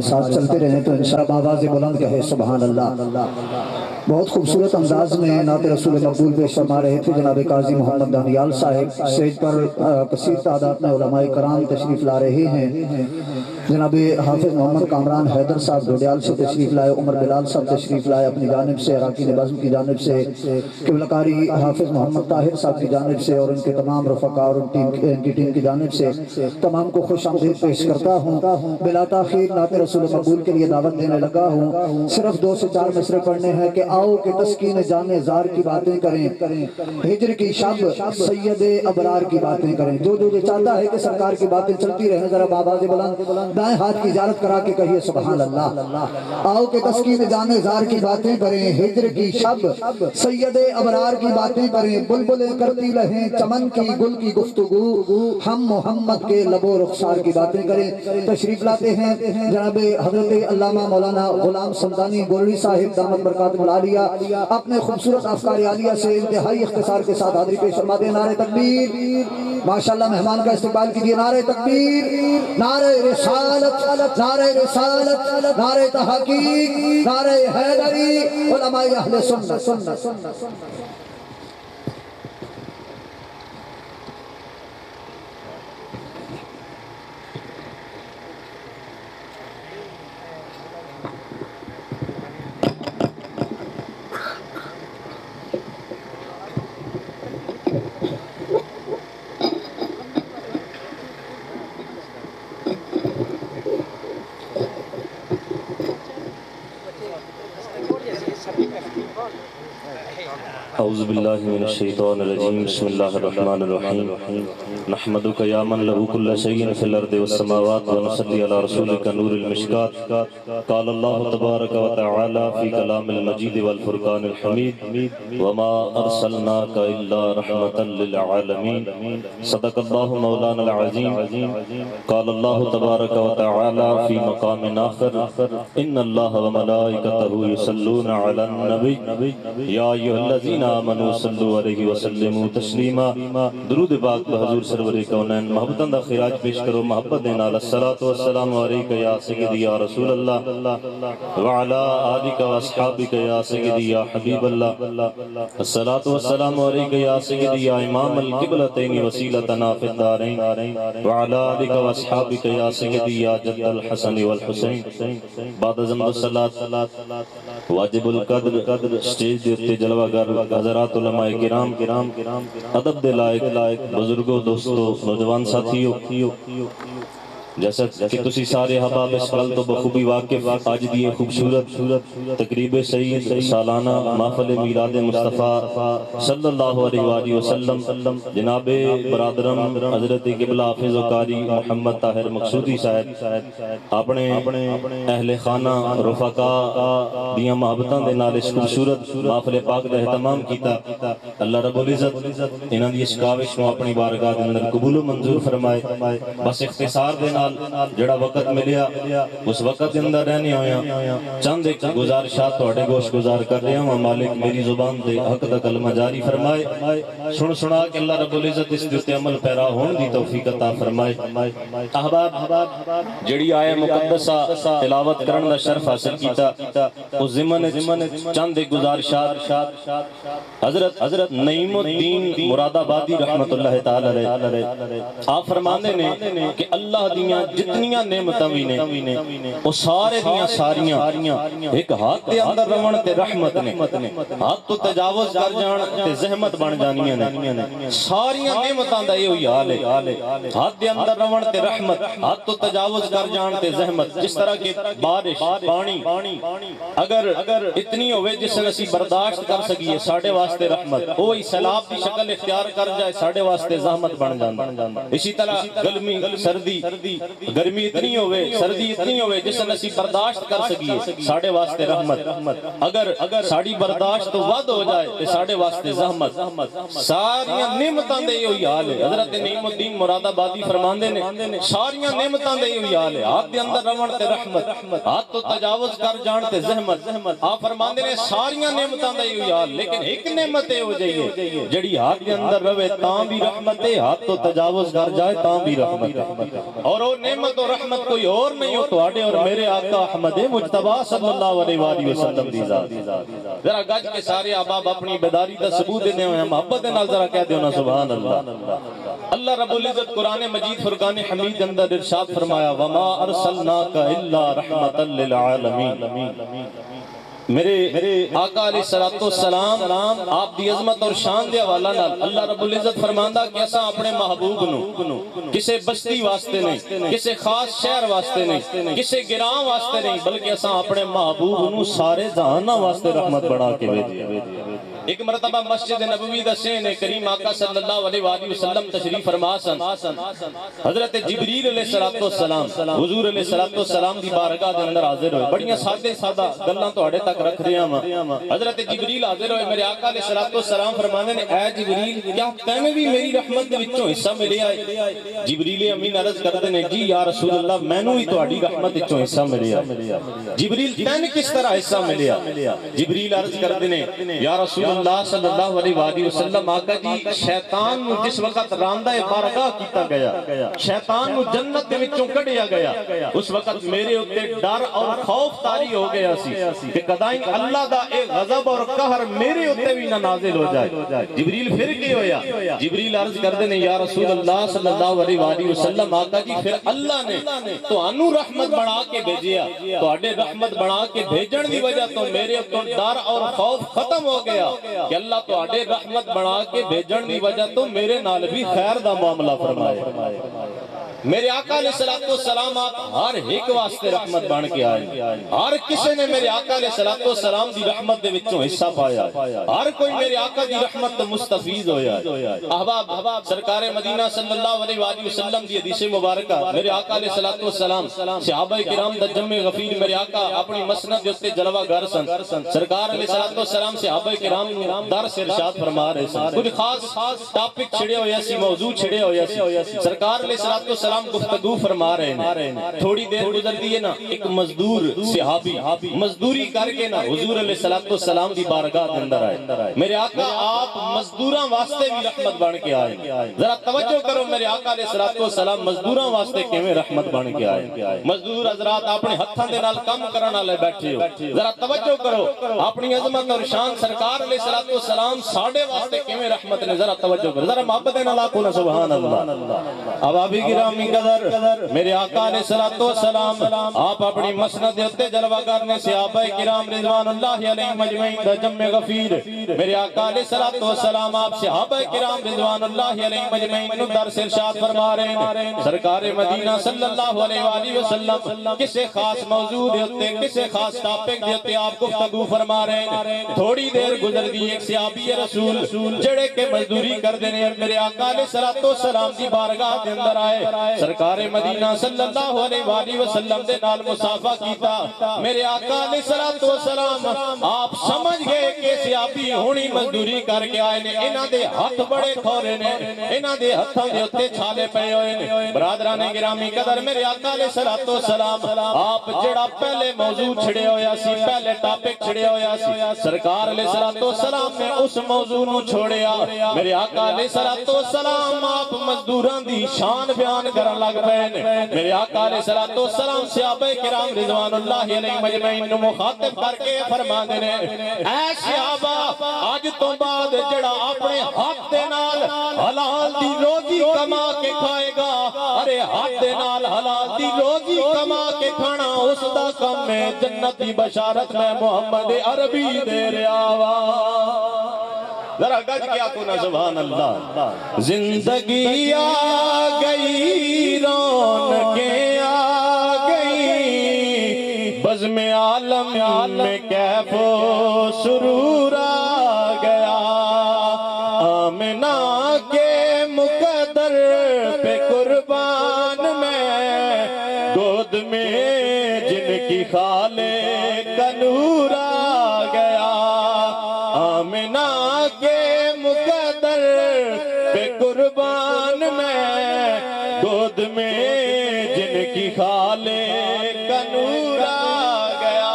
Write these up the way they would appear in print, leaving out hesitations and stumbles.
ساتھ چلتے رہیں تو انشاءاللہ آواز بلند کہے سبحان اللہ۔ بہت خوبصورت انداز میں نعت رسول مقبول پیش فرما رہے تھے جناب قاضی محمد دانیال صاحب۔ اسٹیج پر کثیر تعداد میں علماء کرام تشریف لا رہے ہیں۔ جناب حافظ محمد کامران حیدر صاحب ڈوڈیال سے تشریف لائے، عمر بلال صاحب تشریف لائے اپنی جانب سے، اراکین بزم کی جانب سے، قبلہ قاری حافظ محمد طاہر صاحب کی جانب سے اور ان کے تمام رفقاء اور ان کی ٹیم کی جانب سے تمام کو خوش آمدید پیش کرتا ہوں۔ بلا تاخیر نعت رسول مقبول کے لیے دعوت دینے لگا ہوں۔ صرف 2 سے 4 مصرے پڑھنے ہیں کہ آؤ کہ تسکین جان زار کی باتیں کریں، ہجر کی شب سید ابرار کی باتیں کریں۔ جو چاہتا ہے کہ سرکار کی باتیں چلتی رہیں ذرا آواز بلند دائیں ہاتھ کی اجازت کرا کے کہیے سبحان اللہ۔ آؤ کہ تسکین جان زار کی باتیں کریں، ہجر کی شب سید ابرار کی باتیں کریں، بلبلیں کرتی رہیں چمن کی گل کی گفتگو، ہم محمد کے لب و رخسار کی باتیں کریں۔ تشریف لاتے ہیں جناب حضرت علامہ مولانا غلام سمدانی گولڑی صاحب دامت برکاتہ العالیہ، اپنے خوبصورت افکار عالیہ سے انتہائی اختصار کے ساتھ حاضری پیش فرما دیں۔ نعرہ تکبیر، ماشاءاللہ مہمان کا استقبال کیجئے۔ نعرہ تکبیر، نعرہ رسالت، نعرہ رسالت، نعرہ تحقیق، نعرہ حیدری، علماء اہل سنت۔ اعوذ باللہ من الشیطان الرجیم، بسم اللہ الرحمن الرحیم، نحمدک یا من لہ کل شیء فی الارض والسماوات ونصلی علی رسولک نور المشکات۔ قال اللہ تبارک و تعالی فی کلام المجید والفرقان الحمید، وما ارسلناک الا رحمتا للعالمین۔ صدق اللہ مولانا العظیم۔ قال اللہ تبارک و تعالی فی مقام آخر، ان اللہ وملائکتہ یصلون علی النبی یا ایھا الذین آمنوا صلوا علیہ وسلموا تسلیما۔ درود پاک بحضور سرور کونین، محبتاں دا خراج پیش کرو محبت دے نال۔ الصلاۃ والسلام علیک یا سیدی یا رسول اللہ وعلی آلک واصحابک یا سیدی یا حبیب اللہ۔ الصلاۃ والسلام علیک یا سیدی یا امام القبلتین وسیلتنا فی الدارین وعلی آلک واصحابک یا سیدی یا جد الحسن والحسین۔ بعد از الصلاۃ واجب القدر اسٹیج دے تے جلوہ گر حضرات علماء کرام، ادب دے لائق بزرگوں، دوستوں، نوجوان ساتھیوں، جیسا کہ تسی سارے حباب اس کل تو بخوبی واقف آج دیئے خوبصورت تقریب سعید سالانہ محفل میلاد مصطفیٰ صلی اللہ علیہ وآلہ وسلم جناب برادرم حضرت قبلہ حافظ و قاری محمد طاہر مقصودی صاحب اپنے اہل خانہ رفقاء دیاں محبتاں دے نال اس خوبصورت محفل پاک دا اہتمام کیتا۔ اللہ رب العزت انہاں دی اس کاوش کو اپنی بارگاہ دے اندر قبول و منظور فرمائے۔ بس اختصار دے جڑا وقت ملیا اس وقت اندر رہنے ہویا چند ایک گزارشات توڑے گوش گزار کر رہے ہیں۔ مالک میری زبان دے حق دا کلمہ جاری فرمائے، سنا کہ اللہ رب العزت اس دیتے عمل پیرا ہون دی توفیق عطا فرمائے۔ احباب جڑی آئے مقدسہ تلاوت کرن دا شرف حاصل کیتا اس ضمن چند ایک گزارشات حضرت نعیم الدین مراد آبادی رحمت اللہ تعالی علیہ آپ فرمانے نے کہ اللہ دیاں جتنیاں نعمتاں بھی نے وہ سارے دیاں ساریاں ایک ہاتھ دے اندر رون تے رحمت نے، ہاتھ تو تجاوز کر جان تے زحمت بن جانیاں نے۔ ساریاں نعمتاں دا یہ ہوئی حال ہے، ہاتھ دے اندر رون تے رحمت، ہاتھ تو تجاوز کر جان تے زحمت۔ جس طرح کہ بارش پانی اگر اتنی ہوئے جس سے اسی برداشت کر سکیے ساڑھے واسطے رحمت، وہی سیلاب دی شکل اختیار کر جائے ساڑھے واسطے زحمت بن جانا۔ اسی طرح گرمی سردی، گرمی اتنی ہوئے سردی اتنی ہوئے جس سے نسی برداشت کر سکیے ساڑھے واسطے رحمت، اگر ساڑھی برداشت تو ود ہو جائے تو ساڑھے واسطے زحمت۔ ساریاں نعمتاں دے ہوئی حال ہے۔ حضرت نعیم الدین مراد آبادی فرماندے نے ساریاں نعمتاں دے ہوئی حال ہے، ہاتھ دے اندر رون تے رحمت، ہاتھ تو تجاوز کر جان تے زحمت۔ آپ فرماندے نے ساریاں نعمتاں دے ہوئی حال، لیکن ایک نعمت ہو جائیے جڑی ہاتھ دے اندر روے تاں بھی رحمت ہے، ہاتھ تو تجاوز کر جائے تاں بھی رحمت ہے۔ اور وہ وہ نعمت اور رحمت کوئی اور نہیں ہو تواڈے اور میرے آقا احمد مجتبی صلی اللہ علیہ وآلہ وسلم دی ذات ذرا گج کے سارے احباب اپنی بیداری دا ثبوت دینے ہوئے محبت نال ذرا کہہ دیو نا سبحان اللہ اللہ رب العزت قرآن مجید فرقان حمید اندر ارشاد فرمایا وما ارسلناک الا رحمتا للعالمین میرے آقا علیہ السلام آپ دی عظمت اور شان دے حوالہ نال اللہ رب العزت فرماندا کہ اساں اپنے محبوب نو کسے بستی واسطے نہیں کسے خاص شہر واسطے نہیں کسے گراں واسطے نہیں بلکہ اساں اپنے محبوب نو سارے جہاناں واسطے رحمت بنا کے بھیجیا ایک مرتبہ مسجد نبوی دا سین کریم آقا صلی اللہ علیہ وآلہ وسلم تشریف فرما سن حضرت جبریل علیہ السلام حضور علیہ السلام دی بارگاہ دے اندر حاضر ہوئے بڑیاں سادہ گلاں تواڈے تک رکھ رہا ہاں حضرت جبریل حاضر ہوئے میرے آقا علیہ السلام فرماندے نے اے جبریل کیا تینوں بھی میری رحمت دے وچوں حصہ ملیا ہے جبریل امین عرض کردے نے جی یا رسول اللہ مینوں ہی تہاڈی رحمت وچوں حصہ ملیا جبریل تین کس طرح حصہ ملیا جبریل عرض کردے نے یا رسول اللہ صلی اللہ علیہ وآلہ وسلم آقا جی شیطان نو جس وقت راندہ بارگاہ کیتا گیا شیطان نو جنت دے وچوں کڈیا گیا اس وقت میرے اوتے ڈر اور خوف طاری ہو گیا سی کہ کدائیں اللہ دا ایک غضب اور قہر میرے اوتے بھی نہ نازل ہو جائے جبریل پھر کی ہویا جبریل عرض کردے نے یا رسول اللہ صلی اللہ علیہ وآلہ وسلم آقا جی پھر اللہ نے تانوں رحمت بنا کے بھیجیا تواڈے رحمت بنا کے بھیجن دی وجہ تو میرے اوتے ڈر اور خوف ختم ہو گیا کہ اللہ تو آڈے رحمت بنا کے بھیجن دی وجہ تو میرے نال بھی خیر دا معاملہ فرمائے میرے آقا علیہ السلام آپ ہر ایک واسطے رحمت بن کے آئے ہر کسی نے میرے آقا علیہ السلام دی رحمت دے وچوں حصہ پایا ہر کوئی میرے آقا دی رحمت تو مستفید ہویا احباب سرکار مدینہ صلی اللہ علیہ وآلہ وسلم دی حدیث مبارکہ میرے آقا علیہ السلام صحابہ کرام دا جمع غفیر میرے آقا اپنی مسند جستے جلوہ گر سن سرکار علیہ السلام صحابہ کرام در سے ارشاد فرما رہے سن کچھ خاص ٹاپک چھڑے ہویا سی موضوع چھڑے ہویا سی سرکار علیہ السلام گفتگو فرما رہے ہیں تھوڑی دیر گزر دیئے نا ایک مزدور صحابی مزدوری کر کے نا حضور علیہ السلام دی بارگاہ کے اندر آئے میرے آقا آپ مزدوراں واسطے بھی رحمت بن کے آئے ذرا توجہ کرو میرے آقا علیہ السلام مزدوراں واسطے کیویں رحمت بن کے آئے مزدور حضرات اپنے ہتھاں دے نال کم کرن والے بیٹھے ہو ذرا توجہ کرو اپنی عظمت اور شان سرکار علیہ السلام ساڈے واسطے کیویں رحمت نے ذرا توجہ کرو ذرا محبت نال آکھو نا سبحان اللہ ابابی گرامی قدر میرے آقا علیہ السلام آپ اپنی مسند اتے جلوہ کرنے صحابہ کرام رضوان اللہ علیہ مجمعین دا جمع غفیر میرے آقا علیہ السلام آپ صحابہ کرام رضوان اللہ علیہ مجمعین نو درس ارشاد فرما رہے ہیں سرکار مدینہ صلی اللہ علیہ وآلہ وسلم کسے خاص موضوع دیتے کسے خاص ٹاپک دیتے آپ گفتگو فرما رہے ہیں تھوڑی دیر گزر دی ایک صحابی رسول جڑے کے مزدوری کر دینے میرے آقا علیہ السلام دی بارگاہ کے اندر آئے سرکار مدینہ صلی اللہ علیہ وآلہ وسلم دے نال مصافحہ کیتا میرے آقا علیہ السلام آپ سمجھ گئے کہ صحابی ہونی مزدوری کر کے آئے نے انہاں دے ہاتھ بڑے کھورے نے انہاں دے ہتھاں دے اوتے چھالے پئے ہوئے نے برادران گرامی قدر میرے آقا علیہ السلام آپ جڑا پہلے موضوع چھڑے ہویا سی پہلے ٹاپک چھڑے ہویا سی سرکار علیہ السلام نے اس موضوع نو چھوڑیا میرے آقا علیہ السلام آپ مزدوران دی شان بیان کرن لگ پئے میرے آقا علیہ السلام صحابہ کرام رضوان اللہ علیہ مجمعین نو مخاطب کر کے فرماندے نے اے صحابہ اج تو بعد جڑا اپنے ہاتھ دے نال حلال دی روزی کما کے کھائے گا ارے ہاتھ دے نال حلال دی روزی کما کے کھانا اس دا کم ہے جنت دی بشارت میں محمد عربی دے رہا وا ذرا گج کیا کو نا سبحان اللہ زندگی آ گئی رونقیں آ گئی بزم عالم میں کیف و سرور آ گیا آمنہ کے مقدر پہ قربان میں گود میں جن کی خالے کا نور آ گیا آمنہ کے مقدر پہ قربان میں گود میں جن کی خالے کا نور آ گیا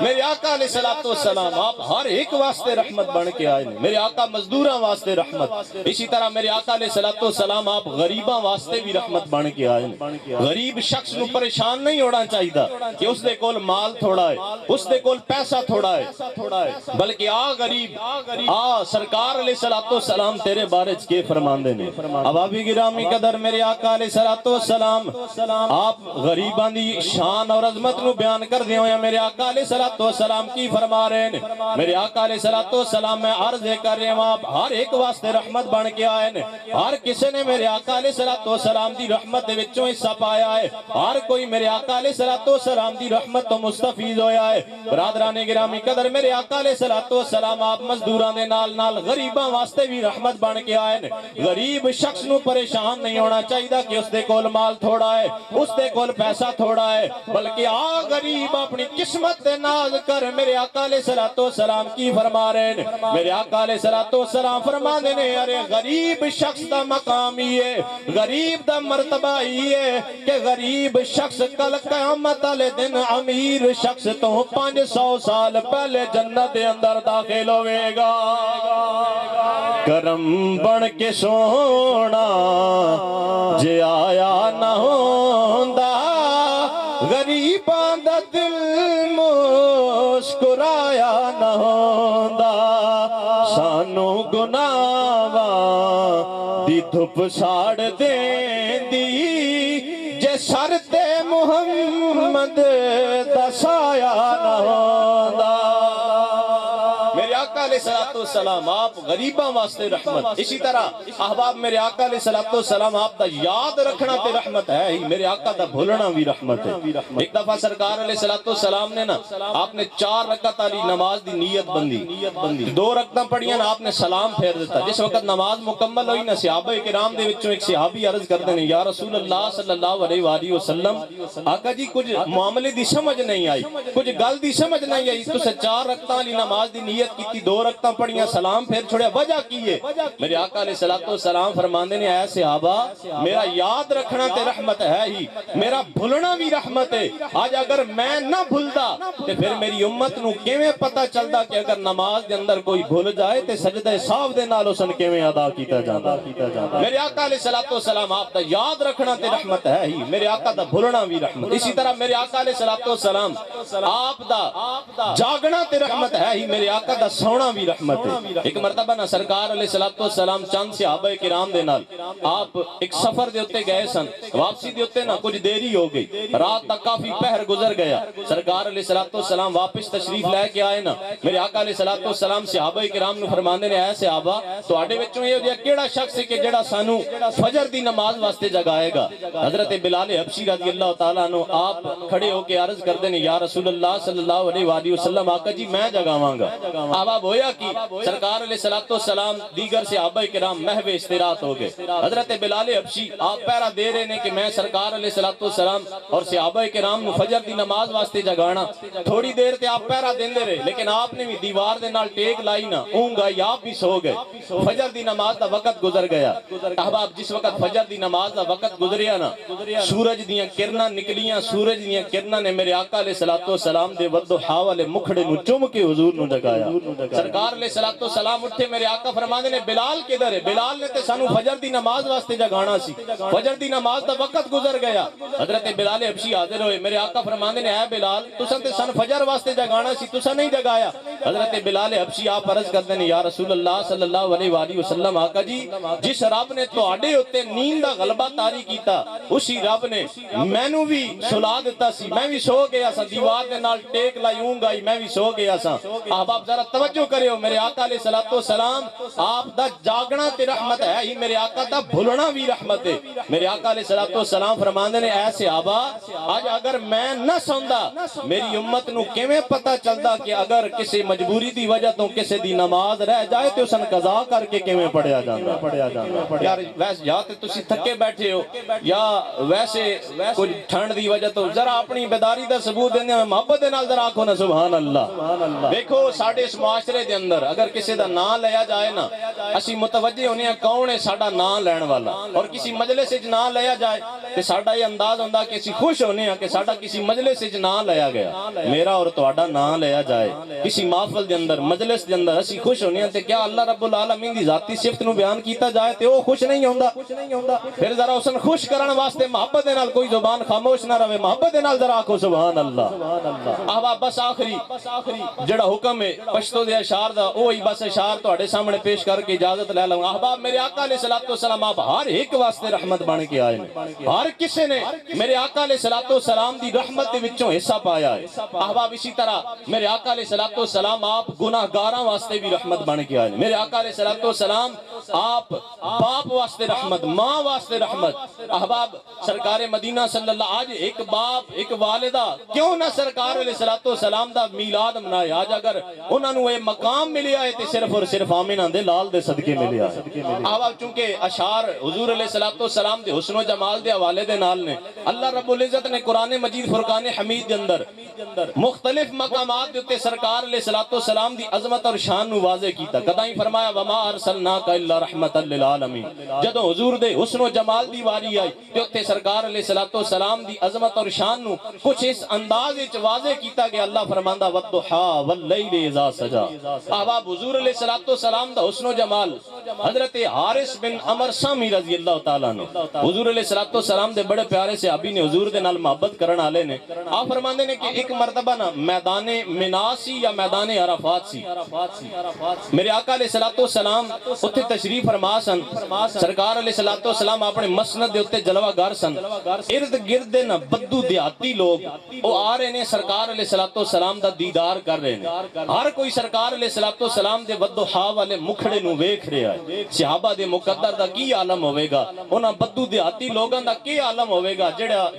میرے آقا علیہ الصلوۃ والسلام آپ ہر ایک واسطے رحمت بن کے آئے ہیں. میرے آقا مزدوراں واسطے رحمت. اسی طرح میرے آقا علیہ الصلوۃ والسلام آپ غریباں واسطے بھی رحمت بن کے آئے ہیں. غریب شخص نو پریشان نہیں ہونا چاہیے کہ اس دے کول مال تھوڑا ہے, اس دے کول پیسہ تھوڑا ہے, بلکہ آ غریب آ سرکار علیہ الصلوۃ والسلام تیرے بارے چ کے فرماندے نے. اب آپ گرامی قدر میرے آقا علیہ الصلوۃ والسلام آپ غریباں دی شان اور عظمت نو بیان کر دے ہوئے میرے آقا علیہ الصلوۃ والسلام کی فرما رہے ہیں. میرے آقا علیہ الصلوۃ والسلام میں عرض کر رہے ہیں آپ ہر ایک واسطے رحمت بن کے آئے ہیں. ہر کسی نے میرے آقا علیہ الصلوۃ والسلام دی رحمت دے وچوں حصہ پایا ہے. ہر کوئی میرے آقا علیہ الصلوۃ والسلام دی رحمت تو مستفید ہویا ہے. برادران گرامی قدر میرے آقا علیہ الصلوۃ والسلام آپ مزدوراں دے نال غریباں واسطے بھی رحمت بن کے آئے ہیں. غریب شخص نو پریشان نہیں ہونا چاہیے کہ اس دے کول مال تھوڑا ہے, اس دے کول پیسہ تھوڑا ہے, بلکہ آ غریب اپنی قسمت تے ناز کر میرے آقا علیہ الصلوۃ والسلام کی فرما رہے ہیں. میرے آقا علیہ الصلوۃ والسلام فرما دے نے ارے غریب شخص دا مقام ہی ہے, غریب دا مرتبہ ہی ہے کہ غریب شخص کل قیامت والے دن امیر شخص تو 500 سال پہلے جنت دے اندر داخل ہوئے گا. کرم بن کے سونا جے آیا نہ ہوندا, غریباں دا دل مسکرایا نہ ہوندا, سانو گناہاں دی دھپ ساڑ دیندی جے سر تے محمد دا سایہ نہ ہوندا. میرے آقا علیہ الصلوۃ والسلام آپ غریباں واسطے رحمت. اسی طرح احباب میرے آقا علیہ الصلوۃ والسلام آپ دا یاد رکھنا تے رحمت ہے ہی, میرے آقا دا بھولنا بھی رحمت ہے. ایک دفعہ سرکار علیہ الصلوۃ والسلام نے نا آپ نے 4 رکعت والی نماز دی نیت بندی, 2 رکعتاں پڑھیاں نا آپ نے سلام پھیر دیتا. جس وقت نماز مکمل ہوئی نا صحابہ کرام دے وچوں ایک صحابی عرض کردے نے یا رسول اللہ صلی اللہ علیہ وآلہ وسلم آقا جی کچھ معاملے دی سمجھ نہیں آئی, کچھ گل دی سمجھ نہیں آئی, تو 4 رکعتاں والی نماز دی نیت کی 2 رکعتاں پڑھیاں سلام پھر چھوڑیا, وجہ کی ہے؟ میرے آقا علیہ الصلوۃ والسلام فرماندے نے اے صحابہ میرا یاد رکھنا تے رحمت ہے ہی, میرا بھولنا بھی رحمت ہے. آج اگر میں نہ بھولدا تے پھر میری امت نو کیویں پتہ چلدا کہ اگر نماز دے اندر کوئی بھول جائے تے سجدہ سہو دے نال اسن کیویں ادا کیتا جاندا. میرے آقا علیہ الصلوۃ والسلام آپ دا یاد رکھنا تے رحمت ہے ہی, میرے آقا دا بھولنا بھی رحمت. اسی طرح میرے آقا علیہ الصلوۃ والسلام آپ دا جاگنا تے رحمت ہے ہی, میرے آقا دا سونا بھی رحمت ہے. ایک مرتبہ نا سرکار علیہ الصلوۃ والسلام چند صحابہ کرام دے نال آپ ایک سفر دے اتے گئے سن, واپسی دے اتے نا کچھ دیری ہو گئی, رات دا کافی پہر گزر گیا. سرکار علیہ الصلوۃ والسلام واپس تشریف لے کے آئے نا, میرے آقا علیہ الصلوۃ والسلام صحابہ کرام نو فرماندے نے اے صحابہ تواڈے وچوں اے جا کیڑا شخص ہے کہ جڑا سانو فجر دی نماز واسطے جگائے گا؟ حضرت بلال حبشی رضی اللہ تعالیٰ عنہ آپ کھڑے ہو کے عرض کردے نے یا رسول اللہ صلی اللہ علیہ وآلہ وسلم آقا جی میں جگاواں گا. اب ہویا کی سرکار علیہ الصلوۃ والسلام دیگر صحابہ کرام محو استراحت ہو گئے. حضرت بلال حبشی آپ پہرا دے رہے نے کہ میں سرکار علیہ الصلوۃ والسلام اور صحابہ کرام نو فجر دی نماز واسطے جگانا. تھوڑی دیر تے آپ پہرا دیندے رہے, لیکن آپ نے بھی دیوار دے نال ٹیک لائی نا, اونگ آئی, آپ بھی سو گئے. فجر دی نماز دا وقت گزر گیا. احباب جس وقت فجر دی نماز دا وقت گزریا نا, سورج دیاں کرناں نکلیاں, سورج دیاں کرناں نے میرے آقا علیہ الصلوۃ والسلام دے ودھا والے مکھڑے نو چوم کے حضور نو جگایا. سرکار علیہ الصلوۃ والسلام اٹھے, میرے آقا فرماندے نے بلال کدھر ہے؟ بلال نے تے سانو فجر دی نماز واسطے جگانا سی, فجر دی نماز دا وقت گزر گیا. حضرت بلال حبشی حاضر ہوئے, میرے آقا فرماندے نے اے بلال تساں تے سن فجر واسطے جگانا سی, تساں نہیں جگایا. حضرت بلال حبشی آپ عرض کردے نے یا رسول اللہ صلی اللہ علیہ وآلہ وسلم آقا جی جس رب نے تواڈے اوتے نیند دا غلبہ طاری کیتا اسی رب نے مینوں بھی سلا دیتا سی, میں بھی سو گیا سا, دیوار دے نال ٹیک لائی اونگ آئی, میں بھی سو گیا سا. احباب ذرا توجہ کریو, میرے آقا علیہ الصلوۃ والسلام آپ دا جاگنا تے رحمت ہے ہی, میرے آقا دا بھولنا بھی رحمت ہے. میرے آقا علیہ الصلوۃ والسلام فرماندے نے اے صحابہ آج اگر میں نہ سوندا میری امت نو کیویں پتہ چلدا کہ اگر کسی مجبوری دی وجہ تو کسی دی نماز رہ جائے تے اسن قضا کر کے کیویں پڑھیا جاندا. یار ویسے یا تے تسی تھکے بیٹھے ہو یا ویسے کچھ ٹھنڈ دی وجہ تو ذرا اپنی بیداری دا ثبوت دیندے محبت دے نال ذرا آکھو نا سبحان اللہ. دیکھو ساڈے اس معاشرے دے اندر اگر کسی دا نام لیا جائے نا اسی متوجہ ہونے ہیں کون ہے ساڈا نام لین والا، اور کسی مجلس وچ نام لیا جائے تے ساڈا یہ انداز ہوندا کہ اسی خوش ہونے ہیں کہ ساڈا کسی مجلس وچ نام لیا گیا۔ میرا اور تہاڈا نام لیا جائے کسی محفل دے اندر مجلس دے اندر اسی خوش ہونے ہیں تے کیا اللہ رب العالمین دی ذاتی صفت نو بیان کیتا جائے تے وہ خوش نہیں ہوندا؟ پھر ذرا اسن خوش کرن واسطے محبت دے نال کوئی زبان خاموش نہ رہے، محبت دے نال ذرا آکھو سبحان اللہ۔ احباب بس آخری جڑا حکم ہے پشتو دے اشعار دا وہی بس اشعار تہاڈے سامنے پیش کر کے اجازت لے لوں۔ احباب میرے آقا علیہ الصلوۃ والسلام آپ ہر ایک واسطے رحمت بن کے آئے ہیں، ہر کسی نے میرے آقا علیہ الصلوۃ والسلام دی رحمت دے وچوں حصہ پایا ہے۔ احباب اسی طرح میرے آقا علیہ الصلوۃ والسلام آپ گناہگاراں واسطے بھی رحمت بن کے آئے ہیں۔ میرے آقا علیہ الصلوۃ والسلام آپ باپ واسطے رحمت، ماں واسطے رحمت۔ احباب سرکار مدینہ صلی اللہ آج ایک باپ ایک والدہ کیوں نہ سرکار علیہ الصلوۃ والسلام دا میلاد منائے، آج اگر انہاں نوں یہ مقام ملیا ہے تے صرف اور صرف آمنہ دے لال دے صدقے ملیا ہے۔ احباب چونکہ اشعار حضور علیہ الصلوۃ والسلام دے حسن و جمال دے حوالے دے نال نے اللہ رب العزت نے قرآن مجید فرقان حمید دے اندر مختلف مقامات دے تے سرکار علیہ الصلوۃ والسلام دی عظمت اور شان نو واضح کیتا۔ کدائیں فرمایا وما ارسلناک الا رحمتا للعالمین، جدوں حضور دے حسن و جمال دی واری آئی تے اوتے سرکار علیہ الصلوۃ والسلام دی عظمت اور شان نو کچھ اس انداز وچ واضح کیتا گیا۔ اللہ فرماندا والضحا واللیل اذا سجا۔ احباب حضور علیہ الصلوۃ والسلام دا حسن و جمال حضرت حارث بن عمر سامی رضی اللہ تعالیٰ عنہ حضور علیہ الصلوۃ والسلام دے بڑے پیارے صحابی نے حضور دے نال محبت کرن والے نے آپ فرماندے نے کہ ایک مرتبہ نا میدان منا سی یا میدان عرفات سی، میرے آقا علیہ الصلوۃ والسلام اتھے تشریف فرما سن، سرکار علیہ الصلوۃ والسلام اپنے مسند دے اتنے جلوہ گر سن، ارد گرد نا بدو دیہاتی لوگ وہ آ رہے نے سرکار علیہ الصلوۃ والسلام دا دیدار کر رہے ہیں، ہر کوئی سرکار علیہ الصلوۃ والسلام دے والضحا والے مکھڑے نو ویکھ رہا ہے۔ صحابہ دے مقدر دا کی عالم ہوئے گا، انہاں بدو دیہاتی لوگاں دا کی عالم ہوئے گا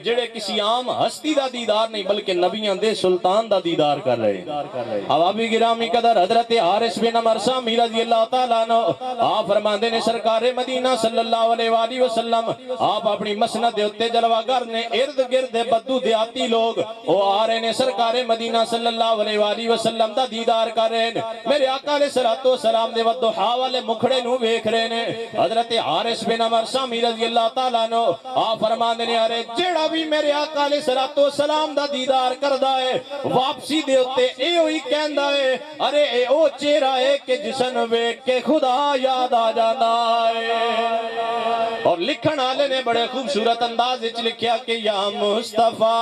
جڑے کسی عام ہستی دا دیدار نہیں بلکہ نبیاں دے سلطان دا دیدار کر رہے ہیں۔ حبابی گرامی قدر حضرت حارث بن عمر سامی رضی اللہ تعالیٰ عنہ آپ فرماندے نے سرکار مدینہ صلی اللہ علیہ وآلہ وسلم آپ اپنی مسند دے اتے جلوہ گر نے ارد گرد بدو دیہاتی لوگ وہ آ رہے نے سرکار مدینہ صلی اللہ علیہ وآلہ وسلم دا دیدار کر رہے ہیں، میرے آقا علیہ الصلوۃ والسلام دے والضحا والے مکھڑے نو ویکھ رہے نے۔ حضرت حارث بن عمر سامی رضی اللہ تعالیٰ عنہ آپ فرماندے نے ارے جیڑا بھی میرے آقا علیہ الصلوۃ والسلام دا دیدار کردا ہے واپسی دے اتے اے ہوئی کہندا ہے ارے اے او چہرہ ہے کہ جسن ویکھ کے خدا یاد آ جانا ہے۔ اور لکھن والے نے بڑے خوبصورت انداز وچ لکھیا کہ یا مصطفیٰ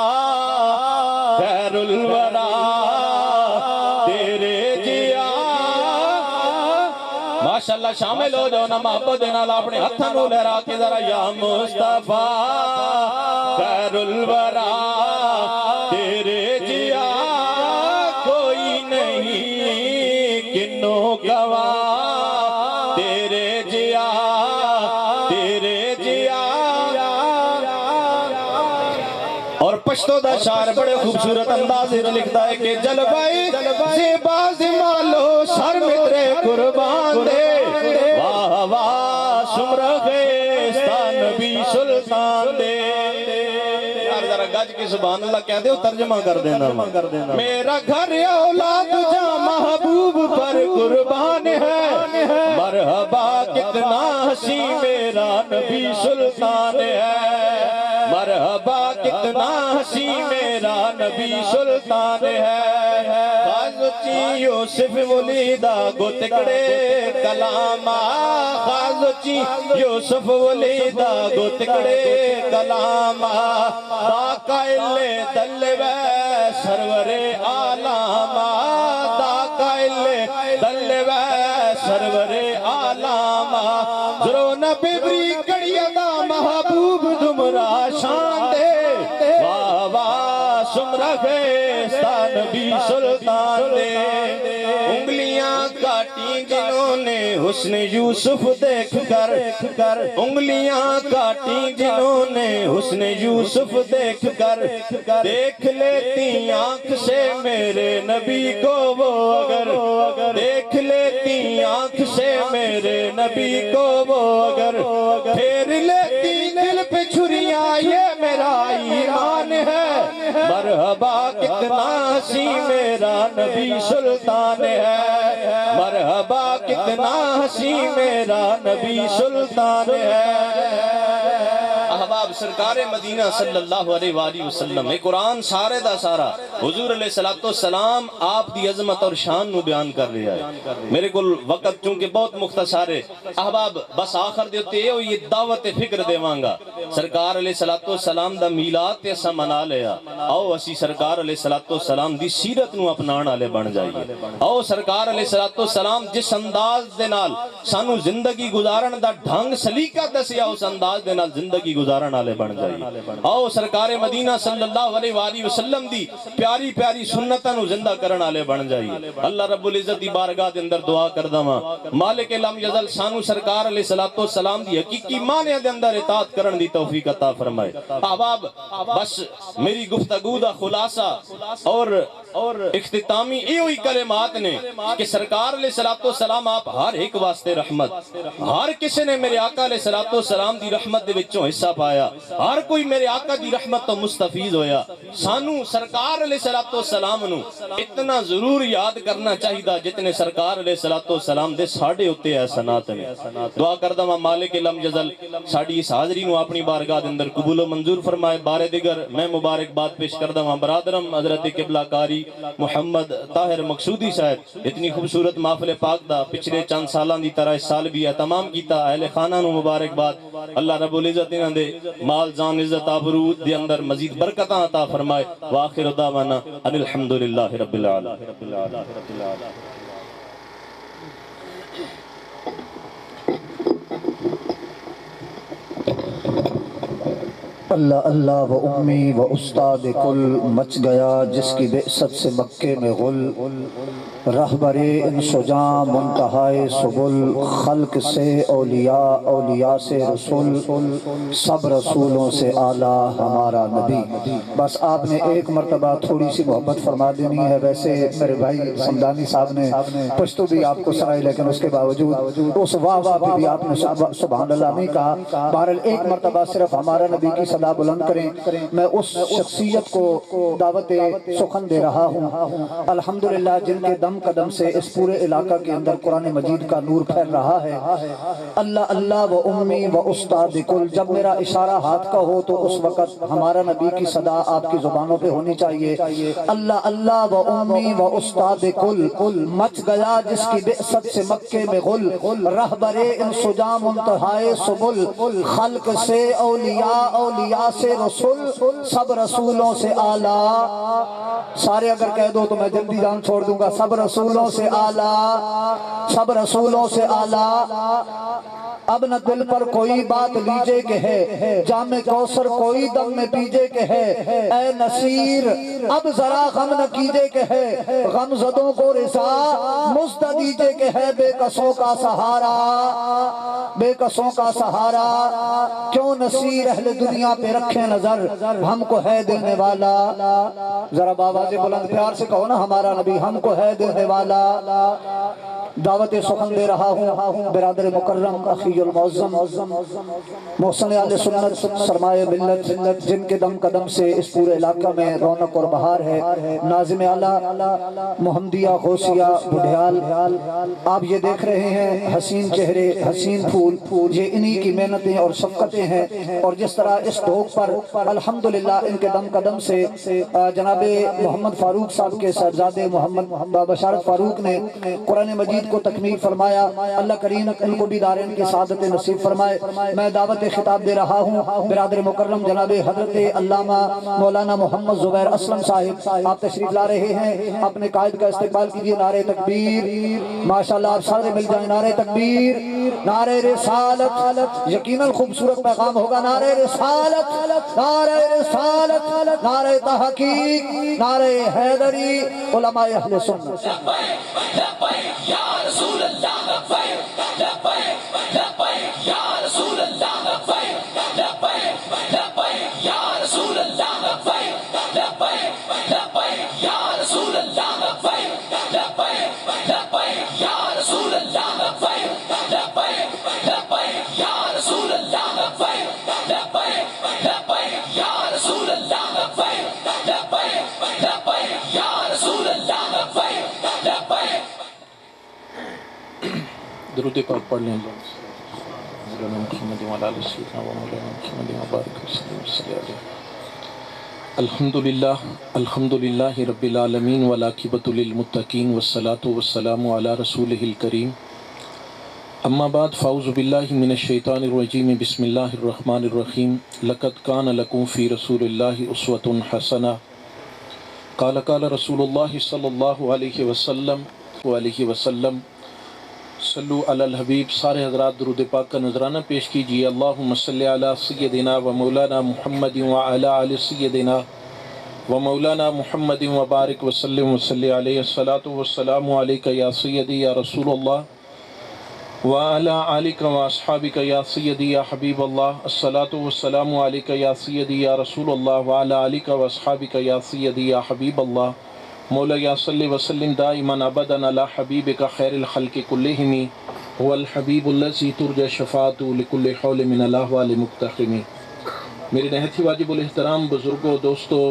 خیر الورا تیرے جیا ماشاءاللہ شامل ہو جاؤ نا محبت نال اپنے ہتھاں نو لہرا کے ذرا یا مصطفیٰ خیر الورا تیرے جیا کوئی نہیں کنوں گواہ تیرے جیا اور پشتو دا شعر بڑے خوبصورت انداز میں لکھتا ہے کہ جلوائے زیبا زمالو سر مترے قربان دے واہ واہ سمرغستان نبی سلطان دے۔ ذرا گج کی سبحان اللہ کہہ دے ترجمہ کر دینا، میرا گھر اولاد جا محبوب پر قربان ہے، مرحبا کتنا حسی میرا نبی سلطان ہے، مرحبا کتنا حسی میرا نبی سلطان ہے۔ خازوچی یوسف ولیدہ گو تکڑے کلاما، خازوچی یوسف ولیدہ گو تکڑے کلاما، داکائل دلوے سرور عالامہ، داکائل دلوے سرور عالامہ، ذرو نبی بری کڑیا دا محبوب دمرا شان دے واہ واہ سمرغستان نبی سلطان دے۔ انگلیاں کاٹی جنہوں نے حسن یوسف دیکھ کر، انگلیاں کاٹی جنہوں نے حسن یوسف دیکھ کر، دیکھ لیتی آنکھ سے میرے نبی کو وہ اگر، دیکھ لیتی آنکھ سے میرے نبی کو وہ اگر، پھیر لیتی دل پہ چھریاں یہ میرا ایمان ہے، مرحبا کتنا ہنسی میرا نبی سلطان ہے، مرحبا کتنا ہنسی میرا نبی سلطان ہے۔ احباب سرکار مدینہ صلی اللہ علیہ وآلہ وسلم میں قرآن سارے دا سارا حضور علیہ السلام آپ دی عظمت اور شان نو بیان کر رہا ہے۔ میرے کل وقت چونکہ بہت مختصر ہے احباب، بس آخر دیتے ہو یہ دعوت فکر دیواں گا۔ سرکار علیہ السلام دا میلاد تے اسا منا لیا، آؤ اسی سرکار علیہ السلام دی سیرت نو اپنان والے بن جائیے۔ آؤ سرکار علیہ السلام جس انداز دے نال سانو زندگی گزارن دا ڈھنگ سلیقہ دسیا، اس انداز دے نال زندگی گزارن والے بن جائیے۔ آؤ سرکار مدینہ صلی اللہ علیہ وآلہ وسلم دی پیاری پیاری سنتاں نو زندہ کرن والے بن جائیے۔ اللہ رب العزت دی بارگاہ دے اندر دعا کردا ہاں، مالک لم یزل سانو سرکار علیہ السلام دی حقیقی معنی دے اندر اطاعت کرن دی توفیق عطا فرمائے۔ احباب بس میری گفتگو دا خلاصہ اور اختتامی ایوئی کلمات نے کہ سرکار علیہ السلام آپ ہر ایک واسطے رحمت، ہر کسی نے میرے آقا علیہ السلام دی رحمت دے وچوں حصہ پایا، ہر کوئی میرے آقا دی رحمت تو مستفیض ہویا۔ سانو سرکار علیہ السلام نو اتنا ضرور یاد کرنا چاہیے جتنے سرکار علیہ السلام دے ساڑھے ہوتے احسانات نے۔ دعا کردہ ماں مالک لم یزل ساڑھی اس حاضری نو اپنی بارگاہ دے اندر قبول و منظور فرمائے۔ بارے دیگر میں مبارکباد پیش کردہ ماں برادرم حضرت قبلہ کاری محمد طاہر مقصودی صاحب اتنی خوبصورت محفل پاک دا پچھلے چند سالان دی طرح اس سال بھی اہتمام کیتا۔ اہل خانہ نو مبارکباد، اللہ رب العزت انہاں دے مال جان عزت آبرو دے اندر مزید برکتاں عطا فرمائے۔ وآخر دعوانا ان الحمدللہ رب العالمین۔ اللہ اللہ و امی و استاد کل، مچ گیا جس کی بعثت سے مکے میں غل، رہبر ان شجاع منتہائے سبل، خلق سے اولیاء اولیاء سے رسول، سب رسولوں سے اعلیٰ ہمارا نبی۔ بس آپ نے ایک مرتبہ تھوڑی سی محبت فرما دینی ہے۔ ویسے میرے بھائی سمدانی صاحب نے پشتو بھی آپ کو سنائی، لیکن اس کے باوجود اس واہ واہ پہ بھی آپ نے سبحان اللہ نہیں کہا۔ بہرحال ایک مرتبہ صرف ہمارا نبی کی صدا بلند کریں۔ میں اس شخصیت کو دعوت سخن دے رہا ہوں الحمدللہ جن کے دم قدم سے اس پورے علاقہ کے اندر قرآن مجید کا نور پھیل رہا ہے۔ اللہ اللہ و امی و استاد کل، جب میرا اشارہ ہاتھ کا ہو تو اس وقت ہمارا نبی کی صدا آپ کی زبانوں پہ ہونی چاہیے۔ اللہ اللہ و امی و استاد کل، مچ گیا جس کی بعثت سے مکے میں غل، رہبر ان شجاع منتہائے سبل، خلق سے اولیاء اولیاء سے رسول، سب رسولوں سے اعلیٰ۔ سارے اگر کہہ دو تو میں جلدی جان چھوڑ دوں گا۔ سب رسولوں سے اعلیٰ، سب رسولوں سے اعلیٰ۔ اب نہ دل پر کوئی بات لیجے کہ ہے، جام کوثر کوئی دم میں پیجے کہ ہے، اے نصیر اب ذرا غم نہ کیجے کہ ہے، غم زدوں کو رضا مزد دیجے کہ ہے، بے کسوں کا سہارا، بے کسوں کا سہارا۔ کیوں نصیر اہل دنیا پہ رکھے نظر، ہم کو ہے دینے والا۔ ذرا بآواز بلند پیار سے کہو نا ہمارا نبی ہم کو ہے دینے والا۔ دعوت سخن دے رہا ہوں برادر مکرم اخی المعظم محسن اہل سنت سرمایہ ملت، جن کے دم قدم سے اس پورے علاقہ میں رونق اور بہار ہے، ناظم اعلیٰ محمدیہ غوثیہ بڑھیال۔ آپ یہ دیکھ رہے ہیں حسین چہرے حسین پھول، یہ انہی کی محنتیں اور شفقتیں ہیں۔ اور جس طرح اس ڈھوک پر الحمدللہ ان کے دم قدم سے جناب محمد فاروق صاحب کے صاحبزادے محمد بشارت فاروق نے قرآن مجید کو تکمیل فرمایا۔ اللہ کریم ان کو بھی دارین کی سعادت نصیب فرمائے۔ میں دعوت خطاب دے رہا ہوں برادر مکرم جناب حضرت علامہ مولانا محمد زبیر اسلم صاحب، آپ تشریف لا رہے ہیں۔ اپنے قائد کا استقبال کیجئے۔ نعرہ تکبیر، ماشاءاللہ آپ سارے مل جائیں۔ نعرہ تکبیر، نعرہ رسالت، یقیناً خوبصورت پیغام ہوگا۔ نعرہ رسالت، نعرہ رسالت، نعرہ تحقیق، نعرہ حیدری، علماء اہل سنت۔ رسول اللہ لبیک لبیک لبیک یا رسول اللہ لبیک لبیک لبیک یا رسول اللہ لبیک لبیک لبیک یا رسول اللہ لبیک لبیک لبیک یا رسول اللہ لبیک لبیک لبیک یا رسول اللہ لبیک لبیک لبیک یا رسول اللہ لبیک لبیک لبیک درود پاک پڑھ لیں مولانا محمد وعلی آل سیدنا و مولانا محمد وبارک وسلم. الحمدللہ رب العالمین والعاقبۃ للمتقین والصلاۃ والسلام علی رسولہ الکریم. اما بعد فاعوذ باللہ من الشیطان الرجیم بسم اللہ الرحمن الرحیم. لقد کان لکم فی رسول اللہ اسوۃ حسنہ. قال رسول اللہ صلی اللہ علیہ وسلم صلو علی الحبیب. سارے حضرات درود پاک کا نذرانہ پیش کیجیے. اللہم صلی علی سیدنا و مولانا محمد وعلی آل سیدنا و مولانا محمد وبارک وسلم وصلی علیہ. الصلاۃ والسلام علیک یا سیدی یا رسول اللہ وعلی آلک و اصحابک یا سیدی یا حبیب اللہ. الصلاۃ والسلام علیک یا سیدی یا رسول اللہ وعلی آلک و اصحابک یا سیدی یا حبیب اللہ. مولا یا صلی وسلم دائما ابدا علی حبیبک خیر الخلق کلہم هو الحبیب الذی ترجى شفاعته لكل حول من الاحوال مقتحم. میرے نہایت ہی واجب الاحترام بزرگوں، دوستوں،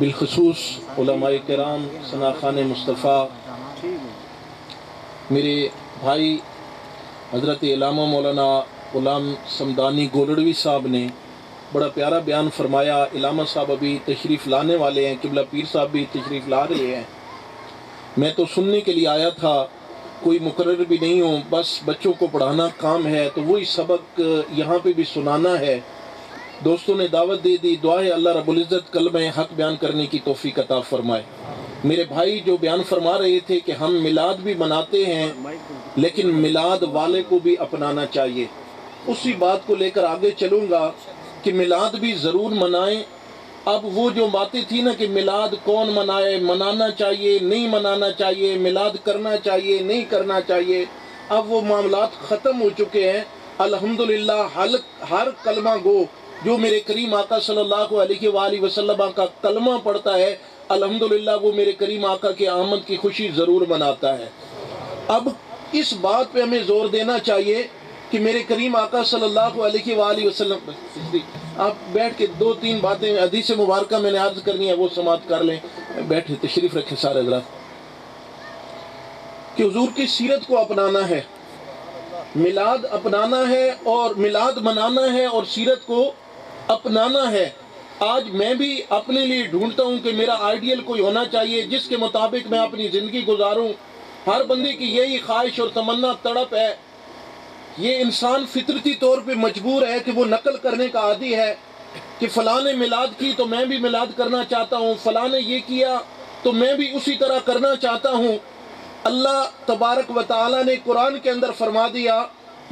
بالخصوص علماء کرام، ثناخان مصطفیٰ، میرے بھائی حضرت علامہ مولانا غلام سمدانی گولڑوی صاحب نے بڑا پیارا بیان فرمایا. علامہ صاحب ابھی تشریف لانے والے ہیں، قبلہ پیر صاحب بھی تشریف لا رہے ہیں. میں تو سننے کے لیے آیا تھا، کوئی مقرر بھی نہیں ہوں، بس بچوں کو پڑھانا کام ہے، تو وہی سبق یہاں پہ بھی سنانا ہے. دوستوں نے دعوت دے دی. دعا ہے اللہ رب العزت کلمہ حق بیان کرنے کی توفیق عطا فرمائے. میرے بھائی جو بیان فرما رہے تھے کہ ہم میلاد بھی مناتے ہیں لیکن میلاد والے کو بھی اپنانا چاہیے، اسی بات کو لے کر آگے چلوں گا کہ میلاد بھی ضرور منائیں. اب وہ جو باتیں تھی نا کہ میلاد کون منائے، منانا چاہیے نہیں منانا چاہیے، میلاد کرنا چاہیے نہیں کرنا چاہیے، اب وہ معاملات ختم ہو چکے ہیں. الحمدللہ ہر کلمہ گو جو میرے کریم آقا صلی اللہ علیہ وآلہ وسلم کا کلمہ پڑھتا ہے، الحمدللہ وہ میرے کریم آقا کے آمد کی خوشی ضرور مناتا ہے. اب اس بات پہ ہمیں زور دینا چاہیے کہ میرے کریم آقا صلی اللہ علیہ وآلہ وسلم، آپ بیٹھ کے دو تین باتیں حدیث مبارکہ میں نے عرض کرنی ہے وہ سماعت کر لیں. بیٹھے تشریف رکھیں سارے حضرات. کہ حضور کی سیرت کو اپنانا ہے، میلاد اپنانا ہے اور میلاد منانا ہے اور سیرت کو اپنانا ہے. آج میں بھی اپنے لیے ڈھونڈتا ہوں کہ میرا آئیڈیل کوئی ہونا چاہیے جس کے مطابق میں اپنی زندگی گزاروں. ہر بندے کی یہی خواہش اور تمنا تڑپ ہے. یہ انسان فطرتی طور پہ مجبور ہے کہ وہ نقل کرنے کا عادی ہے کہ فلاں نے میلاد کی تو میں بھی میلاد کرنا چاہتا ہوں، فلاں نے یہ کیا تو میں بھی اسی طرح کرنا چاہتا ہوں. اللہ تبارک و تعالی نے قرآن کے اندر فرما دیا،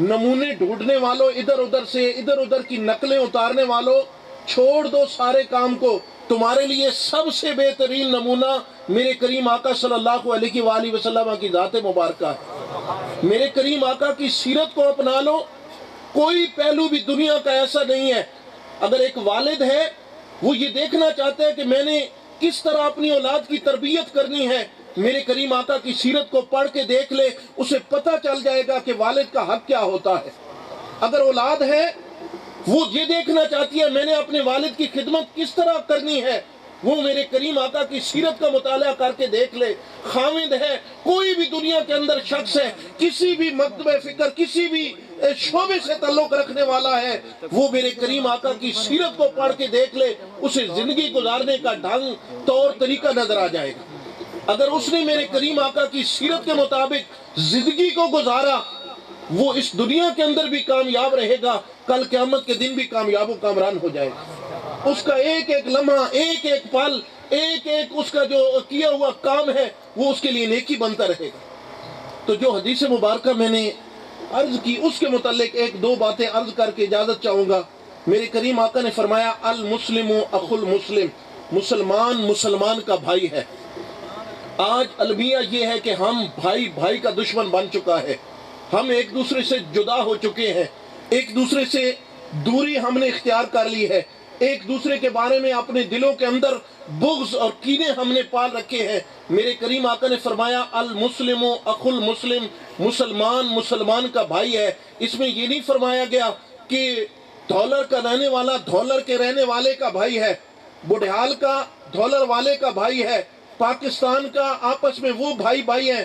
نمونے ڈھونڈنے والوں، ادھر ادھر کی نقلیں اتارنے والوں، چھوڑ دو سارے کام کو. تمہارے لیے سب سے بہترین نمونہ میرے کریم آقا صلی اللہ علیہ وآلہ وسلم کی ذات مبارکہ ہے. میرے کریم آقا کی سیرت کو اپنا لو. کوئی پہلو بھی دنیا کا ایسا نہیں ہے. اگر ایک والد ہے وہ یہ دیکھنا چاہتا ہے کہ میں نے کس طرح اپنی اولاد کی تربیت کرنی ہے، میرے کریم آقا کی سیرت کو پڑھ کے دیکھ لے، اسے پتہ چل جائے گا کہ والد کا حق کیا ہوتا ہے. اگر اولاد ہے وہ یہ دیکھنا چاہتی ہے میں نے اپنے والد کی خدمت کس طرح کرنی ہے، وہ میرے کریم آقا کی سیرت کا مطالعہ کر کے دیکھ لے. خاوند ہے، کوئی بھی دنیا کے اندر شخص ہے، کسی بھی مکتب فکر، کسی بھی شعبے سے تعلق رکھنے والا ہے، وہ میرے کریم آقا کی سیرت کو پڑھ کے دیکھ لے، اسے زندگی گزارنے کا ڈھنگ طور طریقہ نظر آ جائے گا. اگر اس نے میرے کریم آقا کی سیرت کے مطابق زندگی کو گزارا، وہ اس دنیا کے اندر بھی کامیاب رہے گا، کل قیامت کے دن بھی کامیاب و کامران ہو جائے گا. اس کا ایک ایک لمحہ، ایک ایک پل، ایک ایک اس کا جو کیا ہوا کام ہے وہ اس کے لیے نیکی بنتا رہے گا. تو جو حدیث مبارکہ میں نے عرض کی اس کے متعلق ایک دو باتیں عرض کر کے اجازت چاہوں گا. میرے کریم آقا نے فرمایا المسلم اخو المسلم، مسلمان مسلمان کا بھائی ہے. آج المیہ یہ ہے کہ ہم بھائی کا دشمن بن چکا ہے. ہم ایک دوسرے سے جدا ہو چکے ہیں، ایک دوسرے سے دوری ہم نے اختیار کر لی ہے، ایک دوسرے کے بارے میں اپنے دلوں کے اندر بغض اور کینے ہم نے پال رکھے ہیں. میرے کریم آقا نے فرمایا المسلم اخو المسلم، مسلمان مسلمان کا بھائی ہے. اس میں یہ نہیں فرمایا گیا کہ دھولر کا رہنے والا دھولر کے رہنے والے کا بھائی ہے، بڑھیال کا دھولر والے کا بھائی ہے، پاکستان کا آپس میں وہ بھائی ہیں.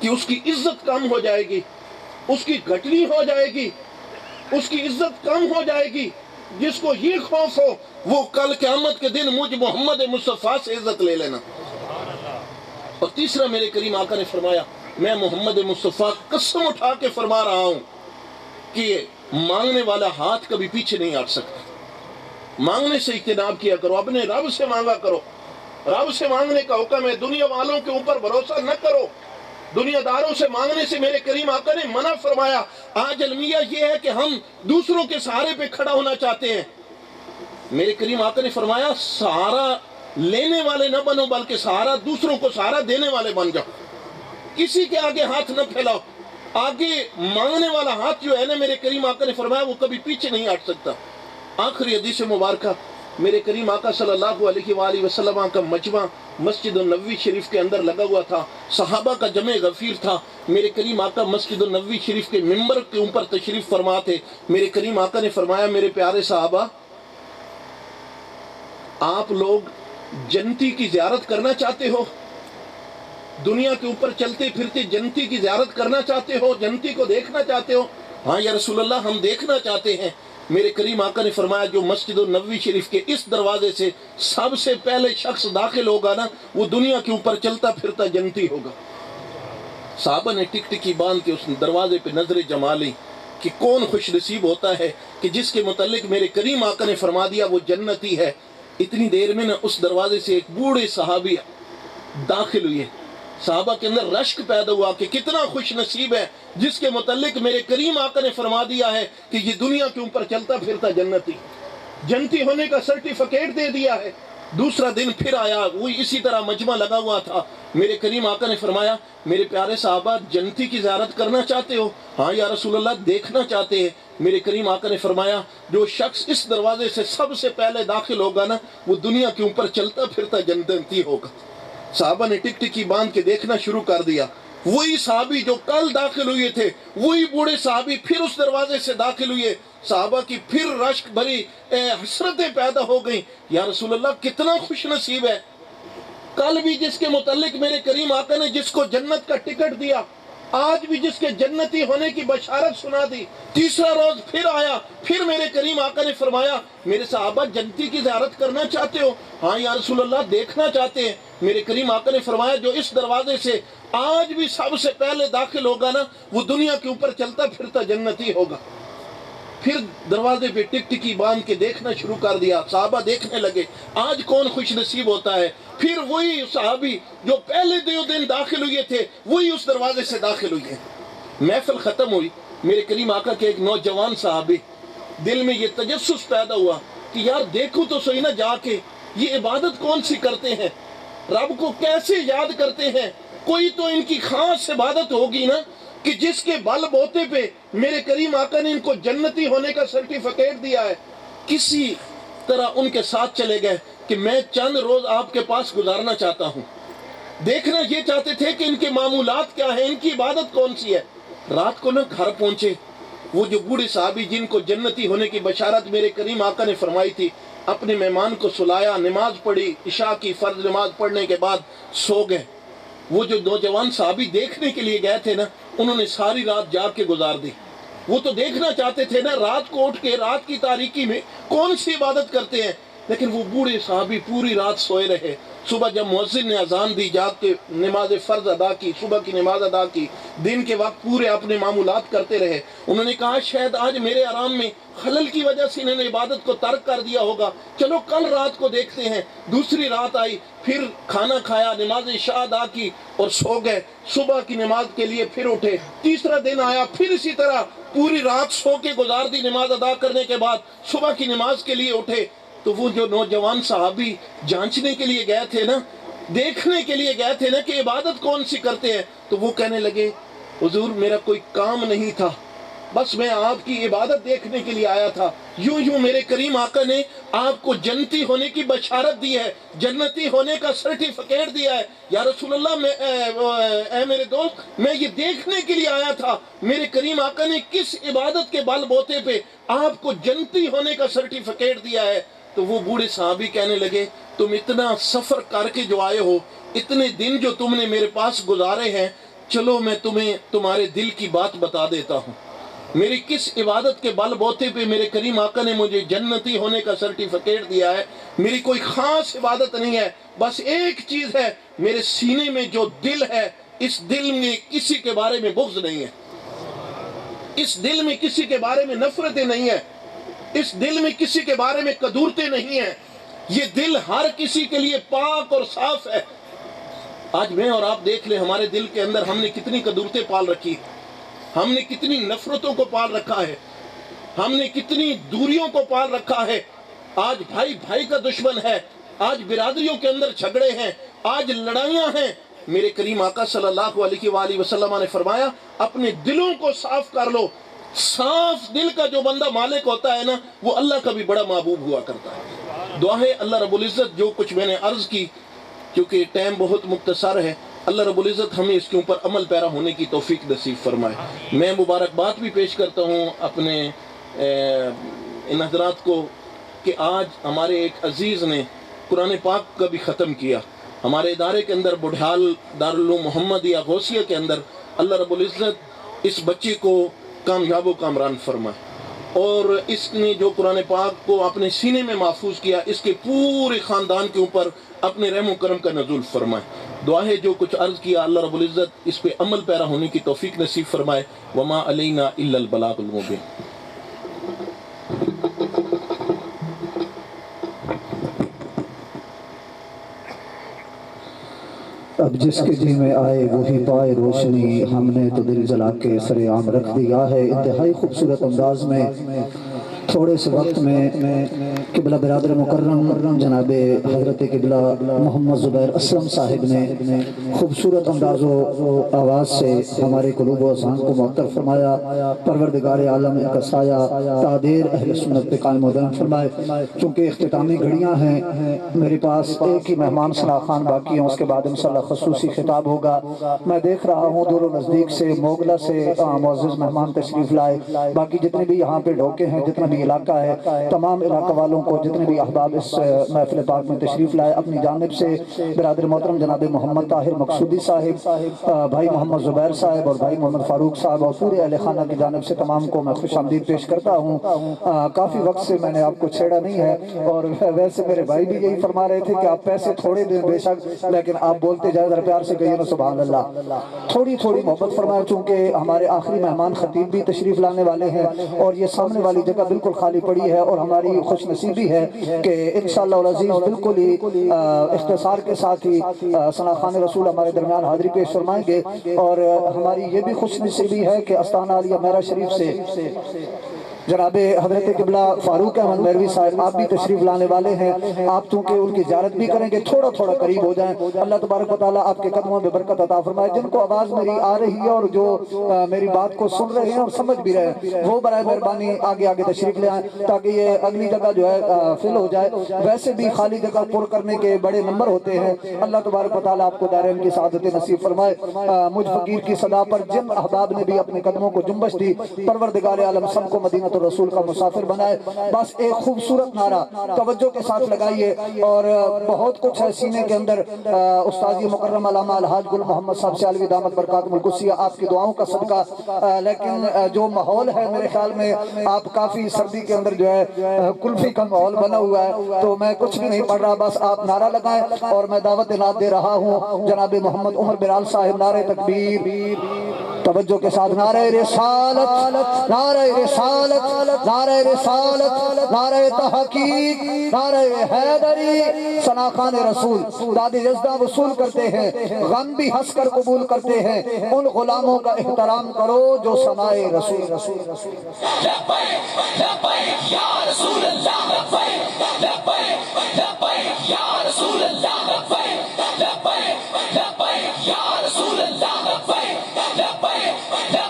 کہ اس کی عزت کم ہو جائے گی، اس کی گھٹنی ہو جائے گی، اس کی عزت کم ہو جائے گی، جس کو یہ خوف ہو وہ کل قیامت کے دن مجھ محمد مصطفیٰ سے عزت لے لینا۔ اور تیسرا میرے کریم آقا نے فرمایا، میں محمد مصطفیٰ قسم اٹھا کے فرما رہا ہوں کہ مانگنے والا ہاتھ کبھی پیچھے نہیں ہٹ سکتا۔ مانگنے سے اجتناب کیا کرو، اپنے رب سے مانگا کرو، رب سے مانگنے کا حکم ہے، دنیا والوں کے اوپر بھروسہ نہ کرو، دنیا داروں سے مانگنے سے میرے کریم آقا نے منع فرمایا۔ آج المیہ یہ ہے کہ ہم دوسروں کے سہارے پہ کھڑا ہونا چاہتے ہیں، میرے کریم آقا نے فرمایا سہارا لینے والے نہ بنو بلکہ سہارا دوسروں کو سہارا دینے والے بن جاؤ، کسی کے آگے ہاتھ نہ پھیلاؤ۔ آگے مانگنے والا ہاتھ جو ہے نا، میرے کریم آقا نے فرمایا وہ کبھی پیچھے نہیں ہٹ سکتا۔ آخری حدیث مبارکہ میرے کریم آقا صلی اللہ علیہ وآلہ وسلم کا مجمع مسجد النبوی شریف کے اندر لگا ہوا تھا، صحابہ کا جمع غفیر تھا۔ میرے کریم آقا مسجد النبوی شریف کے ممبر کے اوپر تشریف فرما تھے۔ میرے کریم آقا نے فرمایا، میرے پیارے صحابہ، آپ لوگ جنتی کی زیارت کرنا چاہتے ہو؟ دنیا کے اوپر چلتے پھرتے جنتی کی زیارت کرنا چاہتے ہو؟ جنتی کو دیکھنا چاہتے ہو؟ ہاں یا رسول اللہ، ہم دیکھنا چاہتے ہیں۔ میرے کریم آقا نے فرمایا، جو مسجد النبوی شریف کے اس دروازے سے سب سے پہلے شخص داخل ہوگا نا، وہ دنیا کے اوپر چلتا پھرتا جنتی ہوگا۔ صحابہ نے ٹک ٹکی باندھ کے اس دروازے پہ نظریں جما لی کہ کون خوش نصیب ہوتا ہے کہ جس کے متعلق میرے کریم آقا نے فرما دیا وہ جنتی ہے۔ اتنی دیر میں نا اس دروازے سے ایک بوڑھے صحابی داخل ہوئے، صحابہ کے اندر رشک پیدا ہوا کہ کتنا خوش نصیب ہے جس کے متعلق میرے کریم آقا نے فرما دیا ہے کہ یہ دنیا کے اوپر چلتا پھرتا جنتی ہونے کا سرٹیفکیٹ دے دیا ہے۔ دوسرا دن پھر آیا، وہی اسی طرح مجمع لگا ہوا تھا۔ میرے کریم آقا نے فرمایا، میرے پیارے صحابہ، جنتی کی زیارت کرنا چاہتے ہو؟ ہاں یا رسول اللہ، دیکھنا چاہتے ہیں۔ میرے کریم آقا نے فرمایا، جو شخص اس دروازے سے سب سے پہلے داخل ہوگا نا، وہ دنیا کے اوپر چلتا پھرتا جنتی ہوگا۔ صحابہ نے ٹک ٹکی باندھ کے دیکھنا شروع کر دیا۔ وہی صحابی جو کل داخل ہوئے تھے، وہی بوڑھے صحابی پھر اس دروازے سے داخل ہوئے۔ صحابہ کی پھر رشک بھری حسرتیں پیدا ہو گئیں، یا رسول اللہ کتنا خوش نصیب ہے، کل بھی جس کے متعلق میرے کریم آقا نے جس کو جنت کا ٹکٹ دیا، آج بھی جس کے جنتی ہونے کی بشارت سنا دی، تیسرا روز پھر آیا، پھر میرے کریم آقا نے فرمایا، میرے صحابہ جنتی کی زیارت کرنا چاہتے ہو؟ ہاں یا رسول اللہ، دیکھنا چاہتے ہیں۔ میرے کریم آقا نے فرمایا، جو اس دروازے سے آج بھی سب سے پہلے داخل ہوگا نا، وہ دنیا کے اوپر چلتا پھرتا جنتی ہوگا۔ پھر دروازے پہ ٹک ٹکی باندھ کے دیکھنا شروع کر دیا، صحابہ دیکھنے لگے آج کون خوش نصیب ہوتا ہے۔ پھر وہی صحابی جو پہلے دن داخل ہوئے تھے، وہی اس دروازے سے داخل ہوئے۔ محفل ختم ہوئی، میرے کریم آقا کے ایک نوجوان صحابی دل میں یہ تجسس پیدا ہوا کہ یار دیکھو تو صحیح نہ جا کے، یہ عبادت کون سی کرتے ہیں، رب کو کیسے یاد کرتے ہیں، کوئی تو ان کی خاص عبادت ہوگی نا کہ جس کے بل بوتے پہ میرے کریم آقا نے ان کو جنتی ہونے کا سرٹیفکیٹ دیا ہے۔ کسی طرح ان کے ساتھ چلے گئے کہ میں چند روز آپ کے پاس گزارنا چاہتا ہوں۔ دیکھنا یہ چاہتے تھے کہ ان کے معمولات کیا ہیں، ان کی عبادت کون سی ہے۔ رات کو نہ گھر پہنچے، وہ جو بوڑھے صحابی جن کو جنتی ہونے کی بشارت میرے کریم آقا نے فرمائی تھی، اپنے مہمان کو سلایا، نماز پڑھی، عشاء کی فرض نماز پڑھنے کے بعد سو گئے۔ وہ جو نوجوان صحابی دیکھنے کے لیے گئے تھے نا، انہوں نے ساری رات جاگ کے گزار دی۔ وہ تو دیکھنا چاہتے تھے نا، رات کو اٹھ کے رات کی تاریکی میں کون سی عبادت کرتے ہیں، لیکن وہ بوڑھے صحابی پوری رات سوئے رہے۔ صبح جب مؤذن نے اذان دی، جاگ کے نماز فرض ادا کی، صبح کی نماز ادا کی، دن کے وقت پورے اپنے معمولات کرتے رہے۔ انہوں نے کہا شاید آج میرے آرام میں خلل کی وجہ سے انہوں نے عبادت کو ترک کر دیا ہوگا، چلو کل رات کو دیکھتے ہیں۔ دوسری رات آئی، پھر کھانا کھایا، نماز عشاء ادا کی اور سو گئے۔ صبح کی نماز کے لیے پھر اٹھے۔ تیسرا دن آیا، پھر اسی طرح پوری رات سو کے گزار دی۔ نماز ادا کرنے کے بعد صبح کی نماز کے لیے اٹھے تو وہ جو نوجوان صحابی جانچنے کے لیے گئے تھے نا، دیکھنے کے لیے گئے تھے نا کہ عبادت کون سی کرتے ہیں، تو وہ کہنے لگے حضور میرا کوئی کام نہیں تھا، بس میں آپ کی عبادت دیکھنے کے لیے آیا تھا۔ یوں میرے کریم آقا نے آپ کو جنتی ہونے کی بشارت دی ہے، جنتی ہونے کا سرٹیفکیٹ دیا ہے۔ یا رسول اللہ، اے میرے دوست، میں یہ دیکھنے کے لیے آیا تھا میرے کریم آقا نے کس عبادت کے بل بوتے پہ آپ کو جنتی ہونے کا سرٹیفکیٹ دیا ہے۔ تو وہ بوڑھے صحابی کہنے لگے تم اتنا سفر کر کے جو آئے ہو، اتنے دن جو تم نے میرے پاس گزارے ہیں، چلو میں تمہیں تمہارے دل کی بات بتا دیتا ہوں، میری کس عبادت کے بل بوتے پہ میرے کریم آقا نے مجھے جنتی ہونے کا سرٹیفکیٹ دیا ہے۔ میری کوئی خاص عبادت نہیں ہے، بس ایک چیز ہے، میرے سینے میں جو دل ہے، اس دل میں کسی کے بارے میں بغض نہیں ہے، اس دل میں کسی کے بارے میں نفرتیں نہیں ہیں، اس دل میں کسی کے بارے میں کدورتیں نہیں ہیں، یہ دل ہر کسی کے لیے پاک اور صاف ہے۔ آج میں اور آپ دیکھ لیں ہمارے دل کے اندر ہم نے کتنی کدورتیں پال رکھی، ہم نے کتنی نفرتوں کو پال رکھا ہے، ہم نے کتنی دوریوں کو پال رکھا ہے۔ آج بھائی بھائی کا دشمن ہے، آج برادریوں کے اندر جھگڑے ہیں، آج لڑائیاں ہیں۔ میرے کریم آقا صلی اللہ علیہ وآلہ وسلم نے فرمایا اپنے دلوں کو صاف کر لو۔ صاف دل کا جو بندہ مالک ہوتا ہے نا، وہ اللہ کا بھی بڑا محبوب ہوا کرتا ہے۔ دعا ہے اللہ رب العزت جو کچھ میں نے عرض کی، کیونکہ ٹائم بہت مختصر ہے، اللہ رب العزت ہمیں اس کے اوپر عمل پیرا ہونے کی توفیق نصیب فرمائے۔ میں مبارکباد بھی پیش کرتا ہوں اپنے ان حضرات کو کہ آج ہمارے ایک عزیز نے قرآن پاک کا بھی ختم کیا۔ ہمارے ادارے کے اندر بڑھال دارالعلوم محمدیہ غوثیہ کے اندر اللہ رب العزت اس بچے کو کامیاب و کامران فرمائے، اور اس نے جو قرآن پاک کو اپنے سینے میں محفوظ کیا، اس کے پورے خاندان کے اوپر اپنے رحم و کرم کا نزول فرمائے۔ دعا ہے جو کچھ عرض کیا اللہ رب العزت اس پہ عمل پیرا ہونے کی توفیق نصیب فرمائے۔ وما علینا الا البلاغ المبین۔ اب جس کے جی میں آئے وہی پائے روشنی، ہم نے تو دل جلا کے سر عام رکھ دیا ہے۔ انتہائی خوبصورت انداز میں تھوڑے سے وقت میں قبلہ برادر مکرم جناب حضرت قبلہ محمد زبیر اسلم صاحب نے خوبصورت انداز و آواز سے ہمارے قلوب و اذہان کو معطر فرمایا۔ پروردگار عالم ان کا سایہ تادیر اہل سنت پہ قائم و دائم فرمائے۔ چونکہ اختتامی گھڑیاں ہیں، میرے پاس ایک ہی مہمان ثنا خان باقی ہیں، اس کے بعد انشاءاللہ خصوصی خطاب ہوگا۔ میں دیکھ رہا ہوں دور و نزدیک سے موگلہ سے معزز مہمان تشریف لائے، باقی جتنے بھی یہاں پہ ڈھوکے ہیں، جتنا بھی علاقہ ہے، تمام علاقہ والوں کو، جتنے بھی احباب اس محفل پاک میں تشریف لائے، اپنی جانب سے برادر محترم جناب محمد طاہر مقصودی صاحب، بھائی محمد زبیر صاحب اور بھائی محمد فاروق صاحب اور پورے اہل خانہ کی جانب سے تمام کو میں خوش آمدید پیش کرتا ہوں۔ کافی وقت سے میں نے آپ کو چھیڑا نہیں ہے، اور ویسے میرے بھائی بھی یہی فرما رہے تھے کہ آپ پیسے تھوڑے دیں بے شک، لیکن آپ بولتے جائے ذرا پیار سے کہیے نا سبحان اللہ، تھوڑی تھوڑی محبت فرمائے، چونکہ ہمارے آخری مہمان خطیب بھی تشریف لانے والے ہیں، اور یہ سامنے والی جگہ بالکل خالی پڑی ہے، اور ہماری خوش نصیبی ہے کہ انشاءاللہ العزیز بالکل ہی اختصار کے ساتھ ہی ثنا خان رسول ہمارے درمیان حاضری پیش فرمائیں گے۔ اور ہماری یہ بھی خوش نصیبی ہے کہ استانہ علیہ میرا شریف سے جناب حضرت قبلہ فاروق احمد میروی صاحب آپ بھی تشریف لانے والے ہیں۔ آپ چونکہ ان کی زیارت بھی کریں گے، تھوڑا تھوڑا قریب ہو جائیں، اللہ تبارک و تعالیٰ آپ کے قدموں میں برکت عطا فرمائے۔ جن کو آواز میری آ رہی ہے اور جو میری بات کو سن رہے ہیں اور سمجھ بھی رہے ہیں، وہ برائے مہربانی آگے آگے تشریف لے آئیں تاکہ یہ اگلی جگہ جو ہے فل ہو جائے۔ ویسے بھی خالی جگہ پر کرنے کے بڑے نمبر ہوتے ہیں، اللہ تبارک و تعالیٰ آپ کو دارین کی سعادت نصیب فرمائے۔ مجھ فقیر کی صدا پر جن احباب نے بھی اپنے قدموں کو جنبش دی، پروردگار عالم سب کو مدینہ الرسول کا مسافر بنائے۔ بس ایک خوبصورت نعرہ توجہ کے ساتھ لگائیے، اور بہت کچھ ہے سینے کے اندر۔ استاذ مکرم علامہ الحاج گل محمد صاحب سے علی دامت برکاتہ القدسیہ آپ کی دعاؤں کا صدقہ، لیکن جو ماحول ہے میرے خیال میں آپ کافی سردی کے اندر جو ہے کلفی کا ماحول بنا ہوا ہے، تو میں کچھ بھی نہیں پڑھ رہا، بس آپ نعرہ لگائیں اور میں دعوت نعت دے رہا ہوں۔ جناب محمد عمر بلال صاحب نعرہ تکبیر توجہ کے ساتھ، نعرہ رسالت، نعرہ رسالت، نعرہ رسالت، نعرہ تحقیق، نعرہ حیدری۔ ثنا خان رسول داد یزدہ وصول کرتے ہیں، غم بھی ہنس کر قبول کرتے ہیں، ان غلاموں کا احترام کرو جو ثنائے رسول۔ لبیک لبیک یا رسول اللہ، لبیک